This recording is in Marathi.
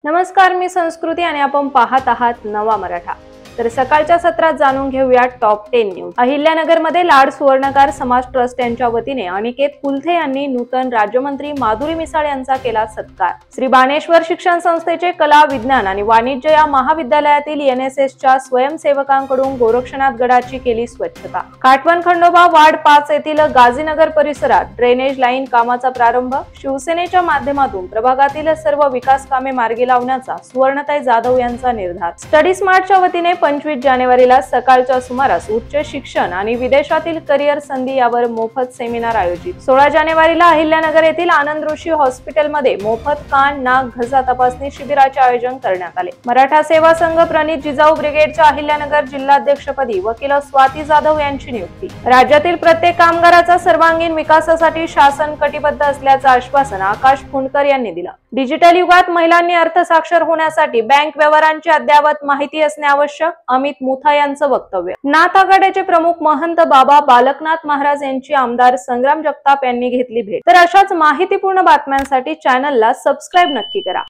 नमस्कार, मी संस्कृती आणि आपण पाहत आहात नवा मराठा। तर सकाळच्या सत्रात जाणून घेऊया टॉप 10 न्यूज। अहिल्यानगरमध्ये लाड सुवर्णकार समाज ट्रस्ट यांच्या वतीने अनिकेत कुलथे यांनी नूतन राज्यमंत्री माधुरी मिसाळ यांचा केला सत्कार। श्री बाणेश्वर शिक्षण संस्थेचे कला, विज्ञान आणि वाणिज्य या महाविद्यालयातील एनएसएसच्या स्वयंसेवकांकडून गोरक्षनाथ गडाची केली स्वच्छता। काटवण खंडोबा वार्ड 5 येथील गाजीनगर परिसरात ड्रेनेज लाईन कामाचा प्रारंभ। शिवसेनेच्या माध्यमातून प्रभागातील सर्व विकास कामे मार्गी लावण्याचा सुवर्णताई जाधव यांचा निर्धार। स्टडी स्मार्टच्या वतीने 25 जानेवारीला सकाळच्या सुमारास उच्च शिक्षण आणि विदेशातील करिअर संधी यावर मोफत सेमिनार आयोजित। 16 जानेवारीला अहिल्यानगर येथील आनंद ऋषी हॉस्पिटलमध्ये मोफत कान, नाक, घसा तपासणी शिबिराचे आयोजन करण्यात आले। मराठा सेवा संघ प्रणित जिजाऊ ब्रिगेडच्या अहिल्यानगर जिल्हाध्यक्षपदी वकील स्वाती जाधव यांची नियुक्ती। राज्यातील प्रत्येक कामगाराचा सर्वांगीण विकासासाठी शासन कटिबद्ध असल्याचं आश्वासन आकाश फुंडकर यांनी दिलं। डिजिटल युगात महिलांनी अर्थसाक्षर होण्यासाठी बँक व्यवहारांची अद्ययावत माहिती असणे आवश्यक, अमित मुथा यांचं वक्तव्य। नाथ आघाडीचे प्रमुख महंत बाबा बालकनाथ महाराज यांची आमदार संग्राम जगताप यांनी घेतली भेट। तर अशाच माहितीपूर्ण बातम्यांसाठी चॅनलला सबस्क्राइब नक्की करा।